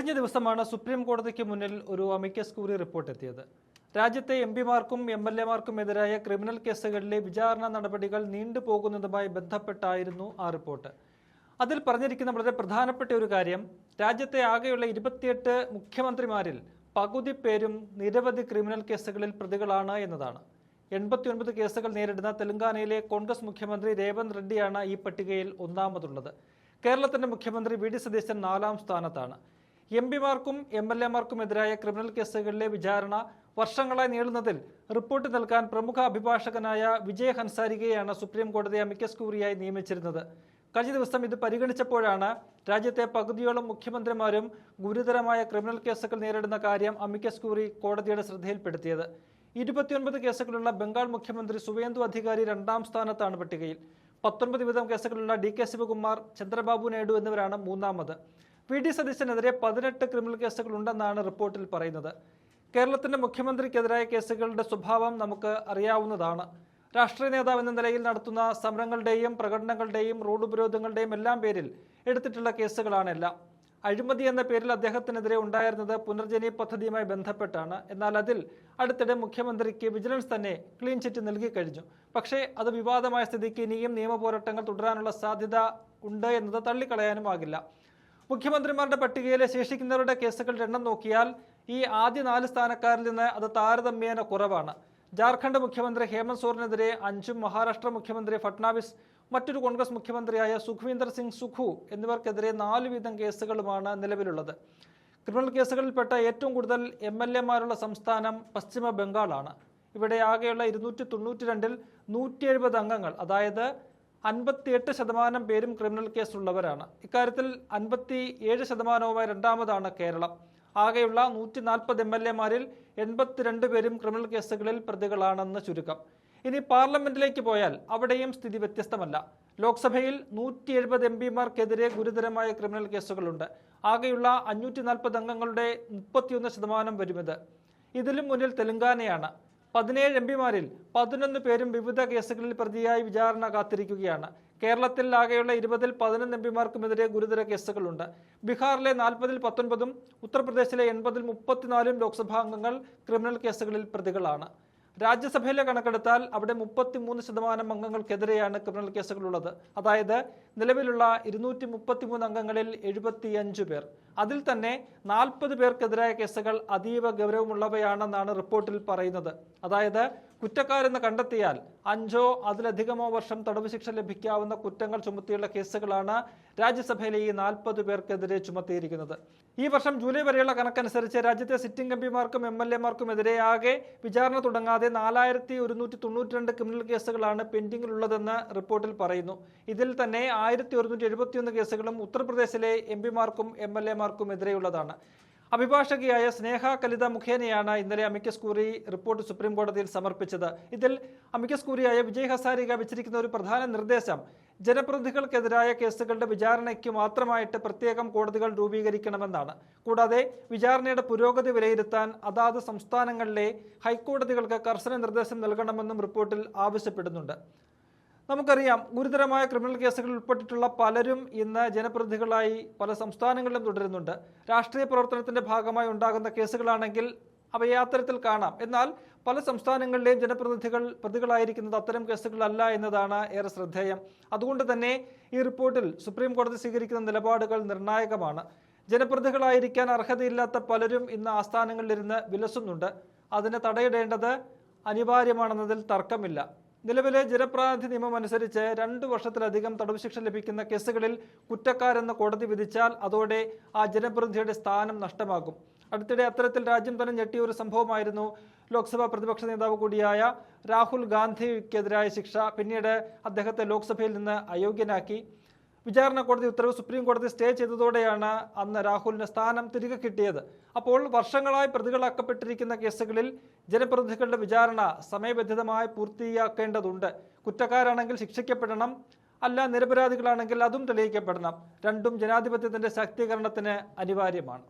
കഴിഞ്ഞ ദിവസമാണ് സുപ്രീം കോടതിക്ക് മുന്നിൽ ഒരു അമിക്കസ് ക്യൂറി റിപ്പോർട്ട് എത്തിയത്. രാജ്യത്തെ എംപിമാർക്കും എംഎൽഎമാർക്കുമെതിരായ ക്രിമിനൽ കേസുകളിലെ വിചാരണ നടപടികൾ നീണ്ടുപോകുന്നതുമായി ബന്ധപ്പെട്ടായിരുന്നു ആ റിപ്പോർട്ട്. അതിൽ പറഞ്ഞിരിക്കുന്ന വളരെ പ്രധാനപ്പെട്ട ഒരു കാര്യം, രാജ്യത്തെ ആകെയുള്ള 28 മുഖ്യമന്ത്രിമാരിൽ പകുതി പേരും നിരവധി ക്രിമിനൽ കേസുകളിൽ പ്രതികളാണ് എന്നതാണ്. 89 കേസുകൾ നേരിടുന്ന തെലങ്കാനയിലെ കോൺഗ്രസ് മുഖ്യമന്ത്രി രേവന്ത് റെഡ്ഡിയാണ് ഈ പട്ടികയിൽ ഒന്നാമതുള്ളത്. കേരളത്തിന്റെ മുഖ്യമന്ത്രി വി ഡി സതീശൻ 4ാം സ്ഥാനത്താണ്. എംപിമാർക്കും എംഎൽഎമാർക്കുമെതിരായ ക്രിമിനൽ കേസുകളിലെ വിചാരണ വർഷങ്ങളായി നീളുന്നതിൽ റിപ്പോർട്ട് നൽകാൻ പ്രമുഖ അഭിഭാഷകനായ വിജയ് ഹൻസാരികയെയാണ് സുപ്രീം കോടതി അമിക്കസ് ക്യൂറിയായി നിയമിച്ചിരുന്നത്. കഴിഞ്ഞ ദിവസം ഇത് പരിഗണിച്ചപ്പോഴാണ് രാജ്യത്തെ പകുതിയോളം മുഖ്യമന്ത്രിമാരും ഗുരുതരമായ ക്രിമിനൽ കേസുകൾ നേരിടുന്ന കാര്യം അമിക്കസ് ക്യൂറി കോടതിയുടെ ശ്രദ്ധയിൽപ്പെടുത്തിയത്. 29 കേസുകളുള്ള ബംഗാൾ മുഖ്യമന്ത്രി സുവേന്ദു അധികാരി 2ാം സ്ഥാനത്താണ് പട്ടികയിൽ. 19 വീതം കേസുകളുള്ള DK ശിവകുമാർ, ചന്ദ്രബാബു നായിഡു എന്നിവരാണ് 3ാമത്. വി ഡി സതീശനെതിരെ 18 ക്രിമിനൽ കേസുകൾ ഉണ്ടെന്നാണ് റിപ്പോർട്ടിൽ പറയുന്നത്. കേരളത്തിന്റെ മുഖ്യമന്ത്രിക്കെതിരായ കേസുകളുടെ സ്വഭാവം നമുക്ക് അറിയാവുന്നതാണ്. രാഷ്ട്രീയ നേതാവ് എന്ന നിലയിൽ നടത്തുന്ന സമരങ്ങളുടെയും പ്രകടനങ്ങളുടെയും റോഡ് ഉപരോധങ്ങളുടെയും എല്ലാം പേരിൽ എടുത്തിട്ടുള്ള കേസുകളാണെല്ലാം. അഴിമതി എന്ന പേരിൽ അദ്ദേഹത്തിനെതിരെ ഉണ്ടായിരുന്നത് പുനർജനി പദ്ധതിയുമായി ബന്ധപ്പെട്ടാണ്. എന്നാൽ അതിൽ അടുത്തിടെ മുഖ്യമന്ത്രിക്ക് വിജിലൻസ് തന്നെ ക്ലീൻ ചിറ്റ് നൽകി കഴിഞ്ഞു. പക്ഷേ അത് വിവാദമായ സ്ഥിതിക്ക് ഇനിയും നിയമപോരാട്ടങ്ങൾ തുടരാനുള്ള സാധ്യത ഉണ്ട് എന്നത് തള്ളിക്കളയാനുമാകില്ല. മുഖ്യമന്ത്രിമാരുടെ പട്ടികയിലെ ശേഷിക്കുന്നവരുടെ കേസുകളുടെ എണ്ണം നോക്കിയാൽ ഈ ആദ്യ 4 സ്ഥാനക്കാരിൽ നിന്ന് അത് താരതമ്യേന കുറവാണ്. ജാർഖണ്ഡ് മുഖ്യമന്ത്രി ഹേമന്ത് സോറനെതിരെ 5ഉം മഹാരാഷ്ട്ര മുഖ്യമന്ത്രി ഫട്നാവിസ്, മറ്റൊരു കോൺഗ്രസ് മുഖ്യമന്ത്രിയായ സുഖ്വീന്ദർ സിംഗ് സുഖു എന്നിവർക്കെതിരെ 4 വീതം കേസുകളുമാണ് നിലവിലുള്ളത്. ക്രിമിനൽ കേസുകളിൽപ്പെട്ട ഏറ്റവും കൂടുതൽ MLA-മാരുള്ള സംസ്ഥാനം പശ്ചിമ ബംഗാളാണ്. ഇവിടെ ആകെയുള്ള 292-ൽ 170 അംഗങ്ങൾ, അതായത് 58% പേരും ക്രിമിനൽ കേസുള്ളവരാണ്. ഇക്കാര്യത്തിൽ 57%വുമായി 2ാമതാണ് കേരളം. ആകെയുള്ള 140 MLA-മാരിൽ 82 പേരും ക്രിമിനൽ കേസുകളിൽ പ്രതികളാണെന്ന് ചുരുക്കം. ഇനി പാർലമെന്റിലേക്ക് പോയാൽ അവിടെയും സ്ഥിതി വ്യത്യസ്തമല്ല. ലോക്സഭയിൽ 170 MP-മാർക്കെതിരെ ഗുരുതരമായ ക്രിമിനൽ കേസുകളുണ്ട്. ആകെയുള്ള 540 അംഗങ്ങളുടെ 31% വരുമിത്. ഇതിലും മുന്നിൽ തെലങ്കാനയാണ്. 17 MP-മാരിൽ 11 പേരും വിവിധ കേസുകളിൽ പ്രതിയായി വിചാരണ കാത്തിരിക്കുകയാണ്. കേരളത്തിൽ ആകെയുള്ള 20-ൽ 11 MP-മാർക്കുമെതിരെ ഗുരുതര കേസുകളുണ്ട്. ബീഹാറിലെ 40-ൽ 19-ഉം ഉത്തർപ്രദേശിലെ 80-ൽ 34-ഉം ലോക്സഭാ അംഗങ്ങൾ ക്രിമിനൽ കേസുകളിൽ പ്രതികളാണ്. രാജ്യസഭയിലെ കണക്കെടുത്താൽ അവിടെ 33% അംഗങ്ങൾക്കെതിരെയാണ് ക്രിമിനൽ കേസുകളുള്ളത്. അതായത് നിലവിലുള്ള 233 അംഗങ്ങളിൽ 75 പേർ. അതിൽ തന്നെ 40 പേർക്കെതിരായ കേസുകൾ അതീവ ഗൗരവമുള്ളവയാണെന്നാണ് റിപ്പോർട്ടിൽ പറയുന്നത്. അതായത് കുറ്റക്കാരെന്ന് കണ്ടെത്തിയാൽ 5 അതിലധികമോ വർഷം തടവ് ശിക്ഷ ലഭിക്കാവുന്ന കുറ്റങ്ങൾ ചുമത്തിയുള്ള കേസുകളാണ് രാജ്യസഭയിലെ ഈ 40 പേർക്കെതിരെ ചുമത്തിയിരിക്കുന്നത്. ഈ വർഷം ജൂലൈ വരെയുള്ള കണക്കനുസരിച്ച് രാജ്യത്തെ സിറ്റിംഗ് MP-മാർക്കും MLA-മാർക്കുമെതിരെ ആകെ വിചാരണ തുടങ്ങാതെ 4192 ക്രിമിനൽ കേസുകളാണ് പെൻഡിങ്ങിലുള്ളതെന്ന് റിപ്പോർട്ടിൽ പറയുന്നു. ഇതിൽ തന്നെ 1171 കേസുകളും ഉത്തർപ്രദേശിലെ MP-മാർക്കും MLA-മാർക്കും എതിരെയുള്ളതാണ്. അഭിഭാഷകയായ സ്നേഹ കലിത മുഖേനയാണ് ഇന്നലെ അമിക്കസ് ക്യൂറി റിപ്പോർട്ട് സുപ്രീം കോടതിയിൽ സമർപ്പിച്ചത്. ഇതിൽ അമിക്കസ് ക്യൂറിയായ വിജയ് ഹസാരിക വെച്ചിരിക്കുന്ന ഒരു പ്രധാന നിർദ്ദേശം, ജനപ്രതിനിധികൾക്കെതിരായ കേസുകളുടെ വിചാരണയ്ക്ക് മാത്രമായിട്ട് പ്രത്യേകം കോടതികൾ രൂപീകരിക്കണമെന്നാണ്. കൂടാതെ വിചാരണയുടെ പുരോഗതി വിലയിരുത്താൻ അതാത് സംസ്ഥാനങ്ങളിലെ ഹൈക്കോടതികൾക്ക് കർശന നിർദ്ദേശം നൽകണമെന്നും റിപ്പോർട്ടിൽ ആവശ്യപ്പെടുന്നുണ്ട്. നമുക്കറിയാം, ഗുരുതരമായ ക്രിമിനൽ കേസുകളിൽ ഉൾപ്പെട്ടിട്ടുള്ള പലരും ഇന്ന് ജനപ്രതിനിധികളായി പല സംസ്ഥാനങ്ങളിലും തുടരുന്നുണ്ട്. രാഷ്ട്രീയ പ്രവർത്തനത്തിന്റെ ഭാഗമായി ഉണ്ടാകുന്ന കേസുകളാണെങ്കിൽ അവയെ അത്തരത്തിൽ കാണാം. എന്നാൽ പല സംസ്ഥാനങ്ങളിലെയും ജനപ്രതിനിധികൾ പ്രതികളായിരിക്കുന്നത് അത്തരം കേസുകളല്ല എന്നതാണ് ഏറെ ശ്രദ്ധേയം. അതുകൊണ്ട് തന്നെ ഈ റിപ്പോർട്ടിൽ സുപ്രീം കോടതി സ്വീകരിക്കുന്ന നിലപാടുകൾ നിർണായകമാണ്. ജനപ്രതിനിധികളായിരിക്കാൻ അർഹതയില്ലാത്ത പലരും ഇന്ന് ആസ്ഥാനങ്ങളിലിരുന്ന് വിലസുന്നുണ്ട്. അതിന് തടയിടേണ്ടത് അനിവാര്യമാണെന്നതിൽ തർക്കമില്ല. നിലവിലെ ജനപ്രാതിനിധ്യ നിയമം അനുസരിച്ച് 2 വർഷത്തിലധികം തടവ് ശിക്ഷ ലഭിക്കുന്ന കേസുകളിൽ കുറ്റക്കാരെന്ന് കോടതി വിധിച്ചാൽ അതോടെ ആ ജനപ്രതിനിധിയുടെ സ്ഥാനം നഷ്ടമാകും. അടുത്തിടെ അത്തരത്തിൽ രാജ്യം തന്നെ ഞെട്ടിയ ഒരു സംഭവമായിരുന്നു ലോക്സഭാ പ്രതിപക്ഷ നേതാവ് കൂടിയായ രാഹുൽ ഗാന്ധിക്കെതിരായ ശിക്ഷ. പിന്നീട് അദ്ദേഹത്തെ ലോക്സഭയിൽ നിന്ന് അയോഗ്യനാക്കി. വിചാരണ കോടതി ഉത്തരവ് സുപ്രീം കോടതി സ്റ്റേ ചെയ്തതോടെയാണ് അന്ന് രാഹുലിന് സ്ഥാനം തിരികെ കിട്ടിയത്. അപ്പോൾ വർഷങ്ങളായി പ്രതികളാക്കപ്പെട്ടിരിക്കുന്ന കേസുകളിൽ ജനപ്രതിനിധികളുടെ വിചാരണ സമയബന്ധിതമായി പൂർത്തിയാക്കേണ്ടതുണ്ട്. കുറ്റക്കാരാണെങ്കിൽ ശിക്ഷിക്കപ്പെടണം, അല്ല നിരപരാധികളാണെങ്കിൽ അതും തെളിയിക്കപ്പെടണം. രണ്ടും ജനാധിപത്യത്തിന്റെ ശാക്തീകരണത്തിന് അനിവാര്യമാണ്.